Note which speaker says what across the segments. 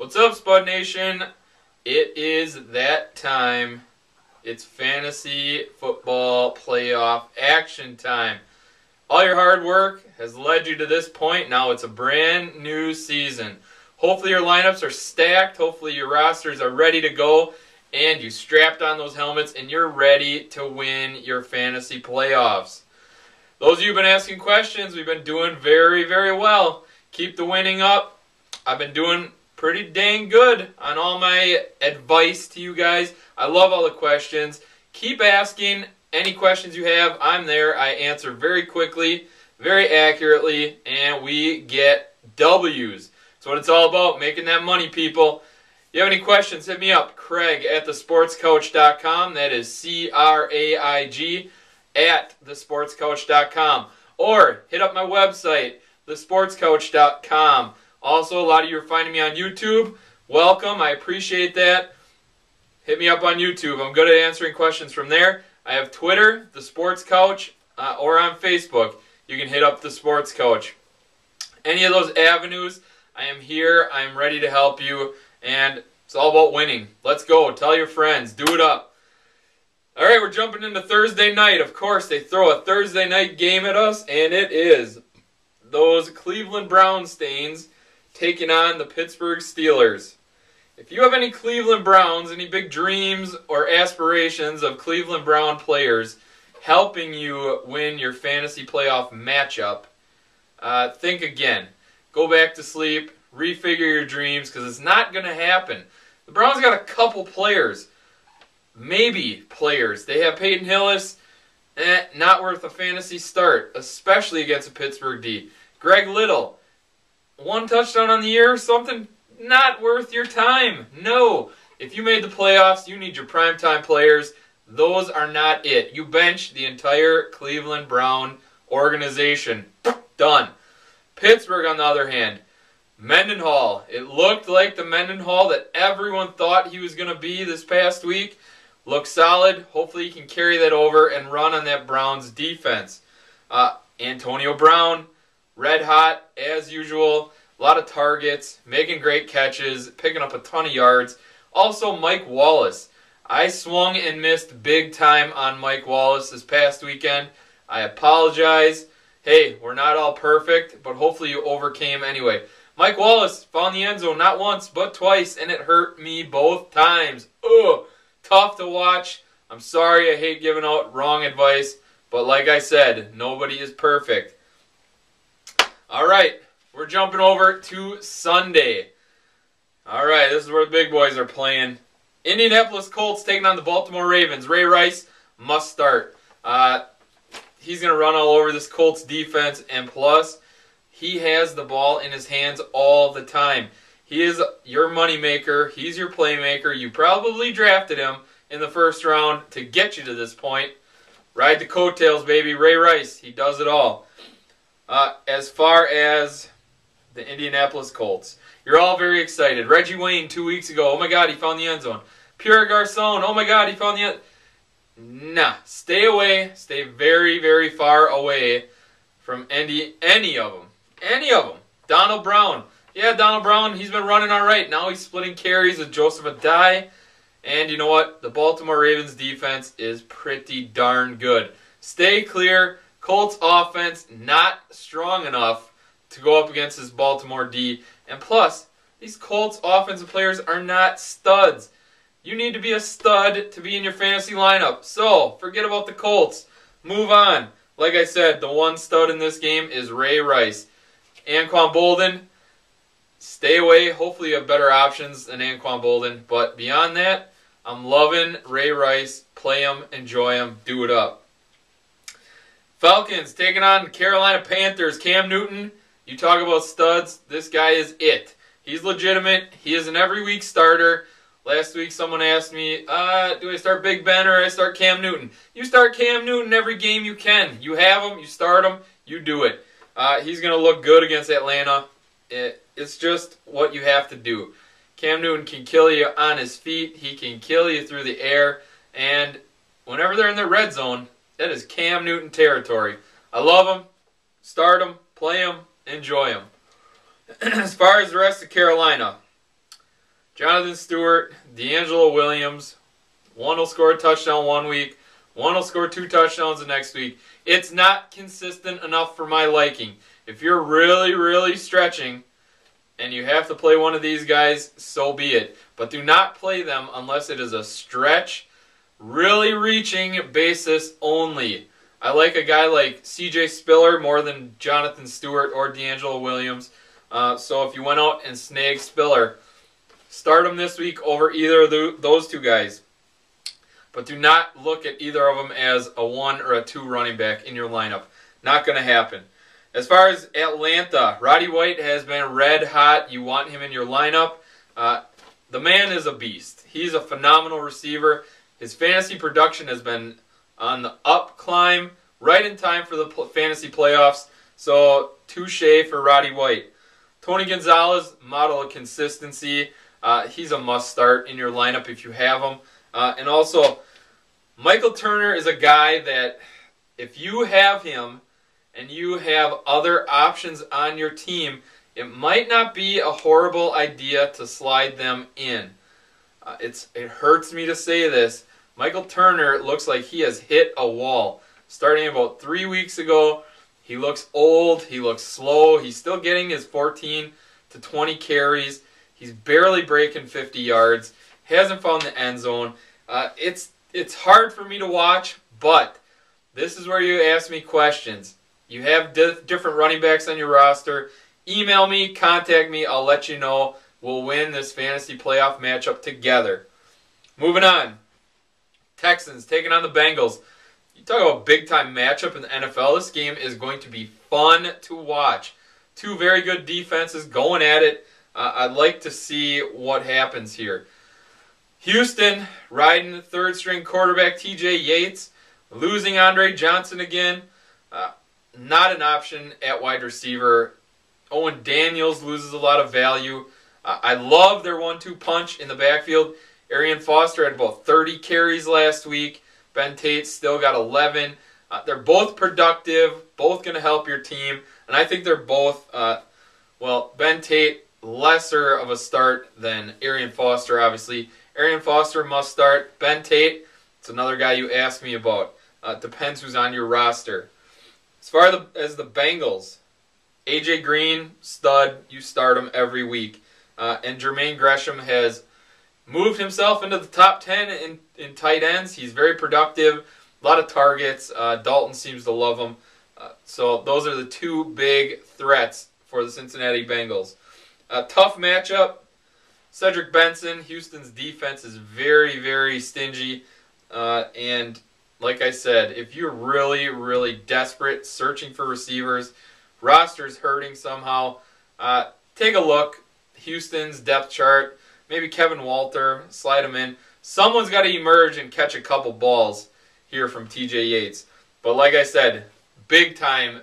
Speaker 1: What's up, Spud Nation? It is that time. It's fantasy football playoff action time. All your hard work has led you to this point. Now it's a brand new season. Hopefully your lineups are stacked. Hopefully your rosters are ready to go. And you strapped on those helmets and you're ready to win your fantasy playoffs. Those of you who've been asking questions, we've been doing very, very well. Keep the winning up. I've been doing pretty dang good on all my advice to you guys. I love all the questions. Keep asking any questions you have. I'm there. I answer very quickly, very accurately, and we get W's. That's what it's all about, making that money, people. If you have any questions, hit me up, Craig at thesportscoach.com. That is C-R-A-I-G at thesportscoach.com. Or hit up my website, thesportscoach.com. Also, a lot of you are finding me on YouTube. Welcome. I appreciate that. Hit me up on YouTube. I'm good at answering questions from there. I have Twitter, The Sports Coach, or on Facebook. You can hit up The Sports Coach. Any of those avenues, I am here. I am ready to help you. And it's all about winning. Let's go. Tell your friends. Do it up. All right, we're jumping into Thursday night. Of course, they throw a Thursday night game at us, and it is those Cleveland Brown stains taking on the Pittsburgh Steelers. If you have any Cleveland Browns, any big dreams or aspirations of Cleveland Brown players helping you win your fantasy playoff matchup, think again. Go back to sleep, refigure your dreams, because it's not going to happen. The Browns got a couple players, maybe players. They have Peyton Hillis, not worth a fantasy start, especially against a Pittsburgh D. Greg Little, one touchdown on the year, something not worth your time. No. If you made the playoffs, you need your primetime players. Those are not it. You bench the entire Cleveland Brown organization. Done. Pittsburgh, on the other hand, Mendenhall. It looked like the Mendenhall that everyone thought he was going to be this past week. Looks solid. Hopefully he can carry that over and run on that Browns defense. Antonio Brown, red hot, as usual. A lot of targets, making great catches, picking up a ton of yards. Also, Mike Wallace. I swung and missed big time on Mike Wallace this past weekend. I apologize. Hey, we're not all perfect, but hopefully you overcame anyway. Mike Wallace found the end zone not once, but twice, and it hurt me both times. Ugh, tough to watch. I'm sorry, I hate giving out wrong advice, but like I said, nobody is perfect. All right, we're jumping over to Sunday. All right, this is where the big boys are playing. Indianapolis Colts taking on the Baltimore Ravens. Ray Rice must start. He's going to run all over this Colts defense, and plus, he has the ball in his hands all the time. He is your moneymaker. He's your playmaker. You probably drafted him in the first round to get you to this point. Ride the coattails, baby. Ray Rice, he does it all. As far as the Indianapolis Colts, you're all very excited. Reggie Wayne 2 weeks ago, oh my God, he found the end zone. Pierre Garcon, oh my God, he found the end. Nah, stay away. Stay very, very far away from any of them. Any of them. Donald Brown. Yeah, Donald Brown, he's been running all right. Now he's splitting carries with Joseph Adai. And you know what? The Baltimore Ravens defense is pretty darn good. Stay clear. Colts offense not strong enough to go up against this Baltimore D. And plus, these Colts offensive players are not studs. You need to be a stud to be in your fantasy lineup. So, forget about the Colts. Move on. Like I said, the one stud in this game is Ray Rice. Anquan Bolden, stay away. Hopefully you have better options than Anquan Bolden. But beyond that, I'm loving Ray Rice. Play him, enjoy him, do it up. Falcons taking on Carolina Panthers. Cam Newton, you talk about studs, this guy is it. He's legitimate. He is an every week starter. Last week someone asked me, do I start Big Ben or I start Cam Newton? You start Cam Newton every game you can. You have him, you start him, you do it. He's going to look good against Atlanta. It's just what you have to do. Cam Newton can kill you on his feet. He can kill you through the air. And whenever they're in the red zone, that is Cam Newton territory. I love him. Start him. Play him. Enjoy him. As far as the rest of Carolina, Jonathan Stewart, DeAngelo Williams. One will score a touchdown one week. One will score 2 touchdowns the next week. It's not consistent enough for my liking. If you're really, really stretching and you have to play one of these guys, so be it. But do not play them unless it is a stretch, really reaching basis only. I like a guy like C.J. Spiller more than Jonathan Stewart or DeAngelo Williams. So if you went out and snagged Spiller, start him this week over either of those 2 guys. But do not look at either of them as a 1 or a 2 running back in your lineup. Not going to happen. As far as Atlanta, Roddy White has been red hot. You want him in your lineup. The man is a beast. He's a phenomenal receiver. His fantasy production has been on the up climb, right in time for the fantasy playoffs. So, touche for Roddy White. Tony Gonzalez, model of consistency. He's a must-start in your lineup if you have him. And also, Michael Turner is a guy that if you have him and you have other options on your team, it might not be a horrible idea to slide them in. It hurts me to say this. Michael Turner looks like he has hit a wall. Starting about 3 weeks ago, he looks old, he looks slow, he's still getting his 14 to 20 carries. He's barely breaking 50 yards. Hasn't found the end zone. It's hard for me to watch, but this is where you ask me questions. You have different running backs on your roster. Email me, contact me, I'll let you know. We'll win this fantasy playoff matchup together. Moving on. Texans taking on the Bengals. You talk about big-time matchup in the NFL. This game is going to be fun to watch. 2 very good defenses going at it. I'd like to see what happens here. Houston riding 3rd-string quarterback T.J. Yates, losing Andre Johnson again. Not an option at wide receiver. Owen Daniels loses a lot of value. I love their 1-2 punch in the backfield. Arian Foster had about 30 carries last week. Ben Tate still got 11. They're both productive, both going to help your team. And I think they're both, Ben Tate, lesser of a start than Arian Foster, obviously. Arian Foster must start. Ben Tate, it's another guy you asked me about. Depends who's on your roster. As far as the Bengals, A.J. Green, stud. You start him every week. And Jermaine Gresham has moved himself into the top 10 in tight ends. He's very productive. A lot of targets. Dalton seems to love him. So those are the 2 big threats for the Cincinnati Bengals. Tough matchup. Cedric Benson, Houston's defense is very, very stingy. And like I said, if you're really, really desperate, searching for receivers, roster's hurting somehow, take a look. Houston's depth chart. Maybe Kevin Walter, slide him in. Someone's got to emerge and catch a couple balls here from T.J. Yates. But like I said, big time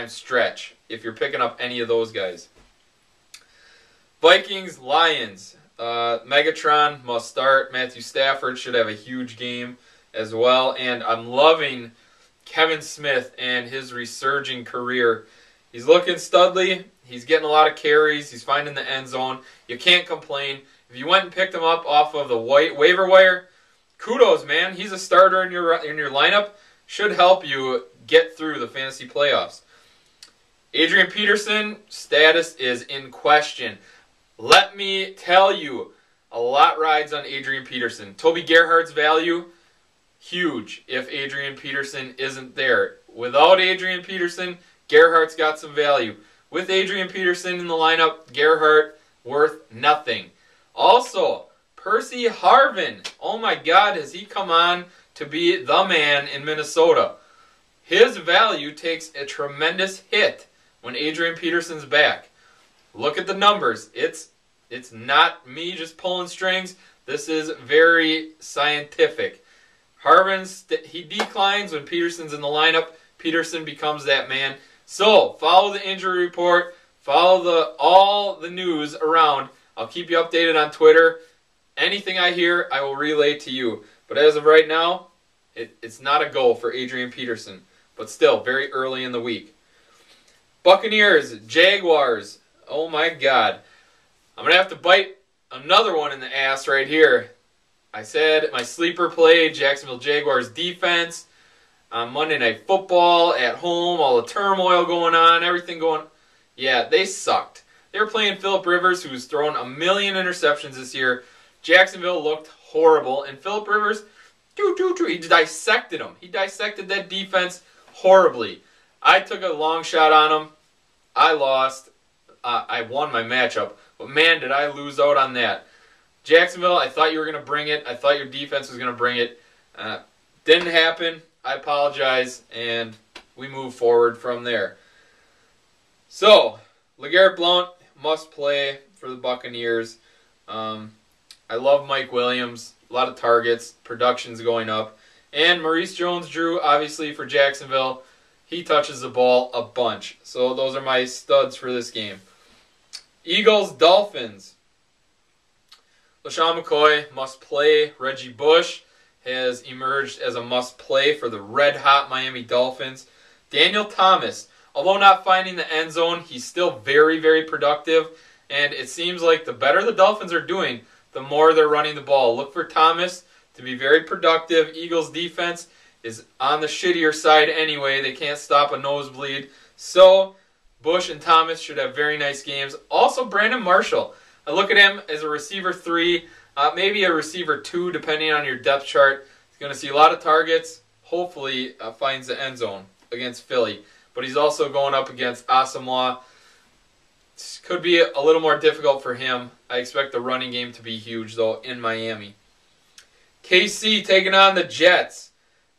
Speaker 1: stretch if you're picking up any of those guys. Vikings, Lions. Megatron must start. Matthew Stafford should have a huge game as well. And I'm loving Kevin Smith and his resurging career. He's looking studly. He's getting a lot of carries. He's finding the end zone. You can't complain. If you went and picked him up off of the waiver wire, kudos, man. He's a starter in your lineup. Should help you get through the fantasy playoffs. Adrian Peterson, status is in question. Let me tell you, a lot rides on Adrian Peterson. Toby Gerhardt's value, huge if Adrian Peterson isn't there. Without Adrian Peterson, Gerhardt's got some value. With Adrian Peterson in the lineup, Gerhardt worth nothing. Also, Percy Harvin. Oh my God, has he come on to be the man in Minnesota? His value takes a tremendous hit when Adrian Peterson's back. Look at the numbers. It's not me just pulling strings. This is very scientific. He declines when Peterson's in the lineup. Peterson becomes that man. So, follow the injury report. Follow all the news around. I'll keep you updated on Twitter. Anything I hear, I will relay to you. But as of right now, it's not a goal for Adrian Peterson. But still, very early in the week. Buccaneers, Jaguars. Oh my God. I'm going to have to bite another one in the ass right here. I said my sleeper play, Jacksonville Jaguars defense, on Monday Night Football, at home, all the turmoil going on, everything going. Yeah, they sucked. They were playing Phillip Rivers, who's thrown a million interceptions this year. Jacksonville looked horrible, and Phillip Rivers, he dissected them. He dissected that defense horribly. I took a long shot on him. I lost. I won my matchup, but man, did I lose out on that. Jacksonville, I thought you were going to bring it. I thought your defense was going to bring it. Didn't happen. I apologize, and we move forward from there. So, LeGarrette Blount must play for the Buccaneers. I love Mike Williams. A lot of targets. Production's going up. And Maurice Jones-Drew, obviously, for Jacksonville. He touches the ball a bunch. So those are my studs for this game. Eagles-Dolphins. LaShawn McCoy must play. Reggie Bush has emerged as a must-play for the red-hot Miami Dolphins. Daniel Thomas, although not finding the end zone, he's still very, very productive. And it seems like the better the Dolphins are doing, the more they're running the ball. Look for Thomas to be very productive. Eagles defense is on the shittier side anyway. They can't stop a nosebleed. So Bush and Thomas should have very nice games. Also, Brandon Marshall. I look at him as a receiver 3, maybe a receiver 2, depending on your depth chart. He's going to see a lot of targets. Hopefully finds the end zone against Philly. But he's also going up against Asamoah. Could be a little more difficult for him. I expect the running game to be huge, though, in Miami. KC taking on the Jets.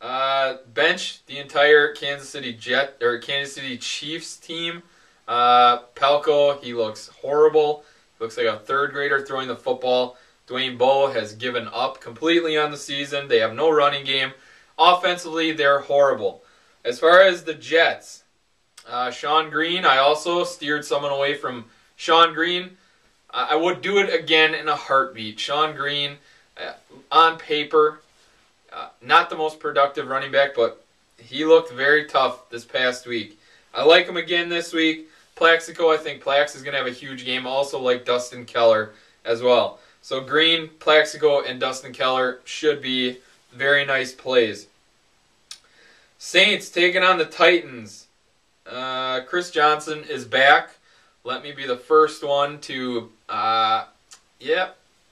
Speaker 1: Bench the entire Kansas City Chiefs team. Palko, he looks horrible. Looks like a third grader throwing the football. Dwayne Bowe has given up completely on the season. They have no running game. Offensively, they're horrible. As far as the Jets, Sean Green, I also steered someone away from Sean Green. I would do it again in a heartbeat. Sean Green, on paper, not the most productive running back, but he looked very tough this past week. I like him again this week. Plaxico, I think Plax is going to have a huge game, also like Dustin Keller as well. So Green, Plaxico, and Dustin Keller should be very nice plays. Saints taking on the Titans. Chris Johnson is back. Let me be the first one to, I'm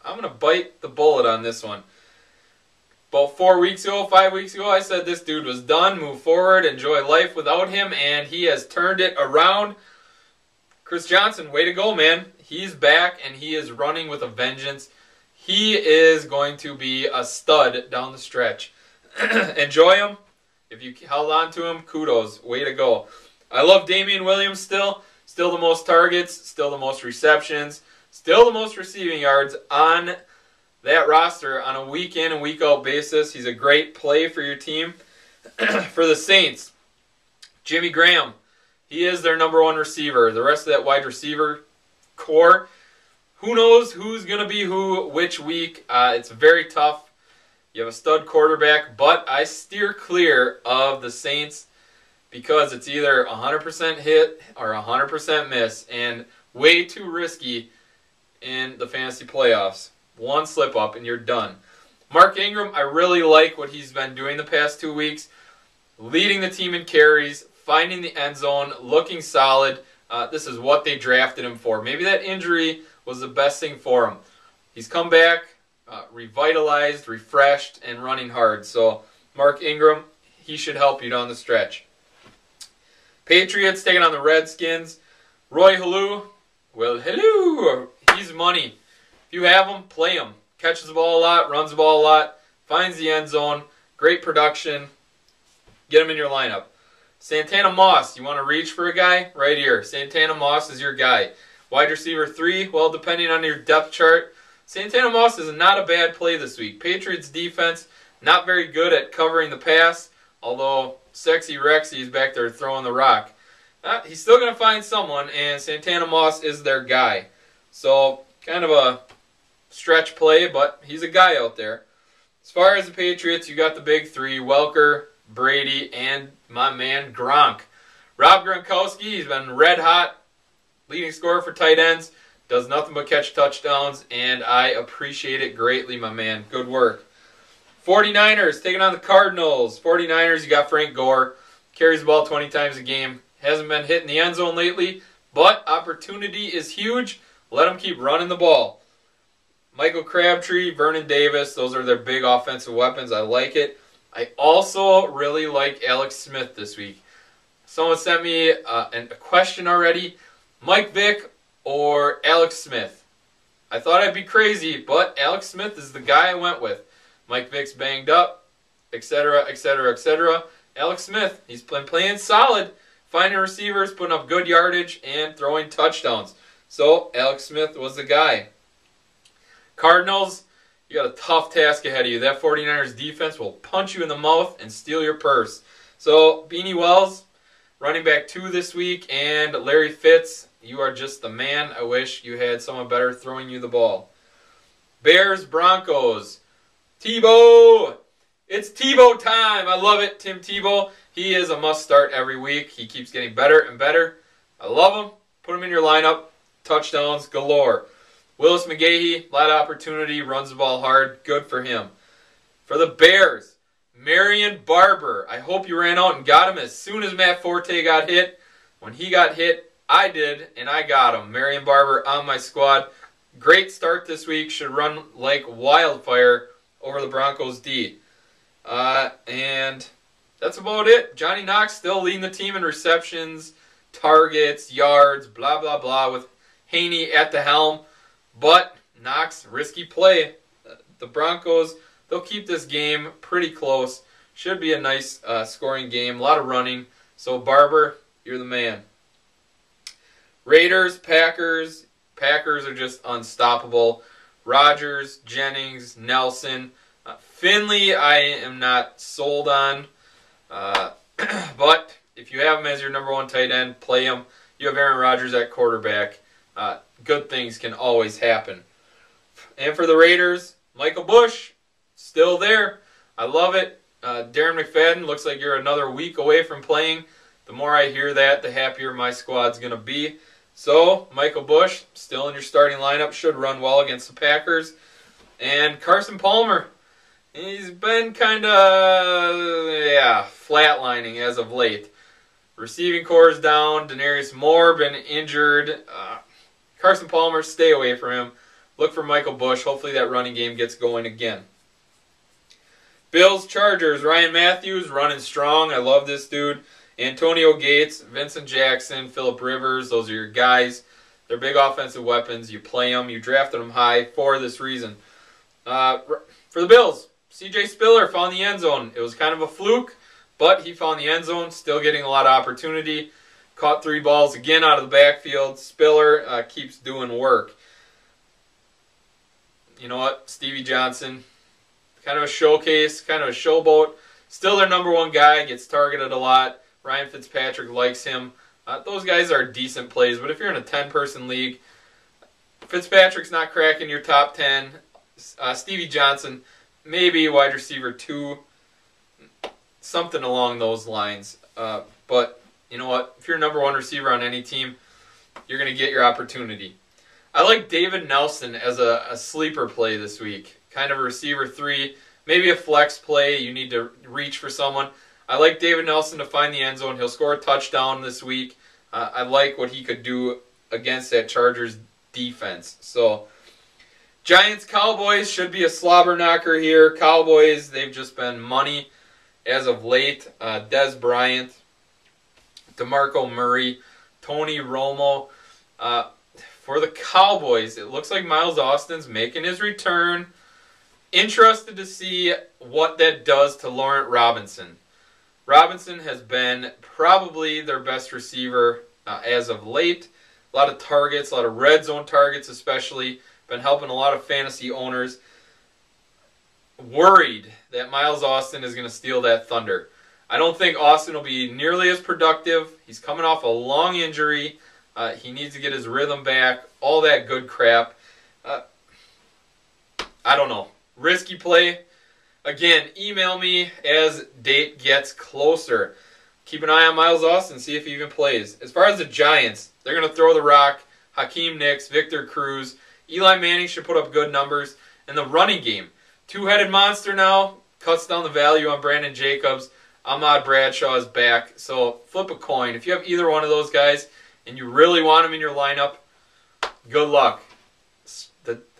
Speaker 1: going to bite the bullet on this one. About 5 weeks ago, I said this dude was done, move forward, enjoy life without him, and he has turned it around. Chris Johnson, way to go, man. He's back, and he is running with a vengeance. He is going to be a stud down the stretch. Enjoy him. If you held on to him, kudos. Way to go. I love Damian Williams still. Still the most targets. Still the most receptions. Still the most receiving yards on that roster on a week-in and week-out basis. He's a great play for your team. For the Saints, Jimmy Graham. He is their number 1 receiver. The rest of that wide receiver core, who knows who's going to be who which week. It's very tough. You have a stud quarterback, but I steer clear of the Saints because it's either 100% hit or 100% miss, and way too risky in the fantasy playoffs. One slip up and you're done. Mark Ingram, I really like what he's been doing the past 2 weeks. Leading the team in carries, finding the end zone, looking solid. This is what they drafted him for. Maybe that injury was the best thing for him. He's come back, revitalized, refreshed, and running hard. So Mark Ingram, he should help you down the stretch. Patriots taking on the Redskins. Roy Halou, well, hello, he's money. If you have him, play him. Catches the ball a lot, runs the ball a lot, finds the end zone, great production. Get him in your lineup. Santana Moss, you want to reach for a guy? Right here. Santana Moss is your guy. Wide receiver 3, well, depending on your depth chart, Santana Moss is not a bad play this week. Patriots defense, not very good at covering the pass, although Sexy Rexy is back there throwing the rock. He's still going to find someone, and Santana Moss is their guy. So, kind of a stretch play, but he's a guy out there. As far as the Patriots, you got the big 3, Welker, Brady, and my man Gronk. Rob Gronkowski, he's been red hot, leading scorer for tight ends. Does nothing but catch touchdowns, and I appreciate it greatly, my man. Good work. 49ers taking on the Cardinals. 49ers, you got Frank Gore. Carries the ball 20 times a game. Hasn't been hitting the end zone lately, but opportunity is huge. Let him keep running the ball. Michael Crabtree, Vernon Davis, those are their big offensive weapons. I like it. I also really like Alex Smith this week. Someone sent me a question already. Mike Vick or Alex Smith? I thought I'd be crazy, but Alex Smith is the guy I went with. Mike Vick's banged up, etc., etc., etc. Alex Smith, he's been playing solid, finding receivers, putting up good yardage, and throwing touchdowns. So Alex Smith was the guy. Cardinals, you got a tough task ahead of you. That 49ers defense will punch you in the mouth and steal your purse. So Beanie Wells, running back 2 this week, and Larry Fitz, you are just the man. I wish you had someone better throwing you the ball. Bears, Broncos. Tebow! It's Tebow time! I love it, Tim Tebow. He is a must-start every week. He keeps getting better and better. I love him. Put him in your lineup. Touchdowns galore. Willis McGahee, a lot of opportunity, runs the ball hard. Good for him. For the Bears, Marion Barber. I hope you ran out and got him as soon as Matt Forte got hit. When he got hit, I did, and I got him. Marion Barber on my squad. Great start this week. Should run like wildfire over the Broncos D. And that's about it. Johnny Knox still leading the team in receptions, targets, yards, blah, blah, blah, with Haney at the helm. But Knox, risky play. The Broncos, they'll keep this game pretty close. Should be a nice scoring game. A lot of running. So, Barber, you're the man. Raiders, Packers. Packers are just unstoppable. Rodgers, Jennings, Nelson. Finley, I am not sold on. But if you have him as your number 1 tight end, play him. You have Aaron Rodgers at quarterback. Good things can always happen. And for the Raiders, Michael Bush, still there. I love it. Darren McFadden, looks like you're another week away from playing. The more I hear that, the happier my squad's going to be. So, Michael Bush, still in your starting lineup, should run well against the Packers. And Carson Palmer, he's been kind of, flatlining as of late. Receiving core is down. Denarius Moore been injured. Carson Palmer, stay away from him. Look for Michael Bush. Hopefully that running game gets going again. Bills, Chargers. Ryan Matthews running strong. I love this dude. Antonio Gates, Vincent Jackson, Phillip Rivers. Those are your guys. They're big offensive weapons. You play them. You drafted them high for this reason. For the Bills, C.J. Spiller found the end zone. It was kind of a fluke, but he found the end zone. Still getting a lot of opportunity. Caught 3 balls again out of the backfield. Spiller keeps doing work. You know what? Stevie Johnson, kind of a showcase, kind of a showboat. Still their number 1 guy, gets targeted a lot. Ryan Fitzpatrick likes him. Those guys are decent plays, but if you're in a 10-person league, Fitzpatrick's not cracking your top 10. Stevie Johnson, maybe wide receiver 2, something along those lines. But you know what? If you're number 1 receiver on any team, you're going to get your opportunity. I like David Nelson as a sleeper play this week. Kind of a receiver 3, maybe a flex play. You need to reach for someone. I like David Nelson to find the end zone. He'll score a touchdown this week. I like what he could do against that Chargers defense. So, Giants, Cowboys should be a slobber knocker here. Cowboys, they've just been money as of late. Dez Bryant, DeMarco Murray, Tony Romo. For the Cowboys, it looks like Miles Austin's making his return. Interested to see what that does to Laurent Robinson. Robinson has been probably their best receiver as of late. A lot of targets, a lot of red zone targets especially. Been helping a lot of fantasy owners. Worried that Miles Austin is going to steal that thunder. I don't think Austin will be nearly as productive. He's coming off a long injury. He needs to get his rhythm back. All that good crap. I don't know. Risky play. Again, email me as date gets closer. Keep an eye on Miles Austin, see if he even plays. As far as the Giants, they're going to throw the rock. Hakeem Nicks, Victor Cruz. Eli Manning should put up good numbers. And the running game. Two-headed monster now. Cuts down the value on Brandon Jacobs. Ahmad Bradshaw is back. So flip a coin. If you have either one of those guys and you really want them in your lineup, good luck.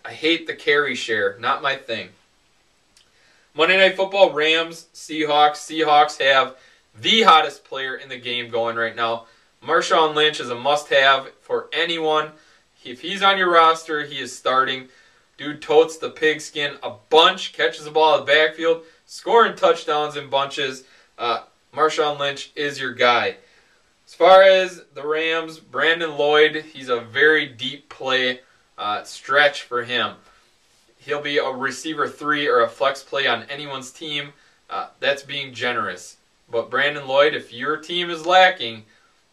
Speaker 1: I hate the carry share. Not my thing. Monday Night Football, Rams, Seahawks. Seahawks have the hottest player in the game going right now. Marshawn Lynch is a must-have for anyone. If he's on your roster, he is starting. Dude totes the pigskin a bunch, catches the ball in the backfield, scoring touchdowns in bunches. Marshawn Lynch is your guy. As far as the Rams, Brandon Lloyd, he's a very deep play stretch for him. He'll be a receiver 3 or a flex play on anyone's team. That's being generous. But Brandon Lloyd, if your team is lacking,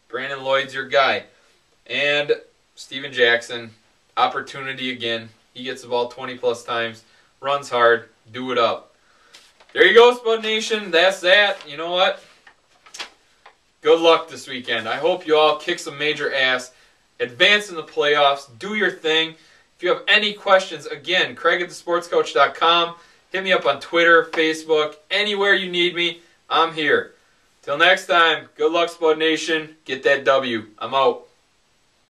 Speaker 1: Brandon Lloyd's your guy. And Steven Jackson, opportunity again. He gets the ball 20-plus times, runs hard, do it up. There you go, Spud Nation. That's that. You know what? Good luck this weekend. I hope you all kick some major ass, advance in the playoffs, do your thing. If you have any questions, again, Craig@thesportscoach.com. Hit me up on Twitter, Facebook, anywhere you need me. I'm here. Till next time, good luck, Spud Nation. Get that W. I'm out.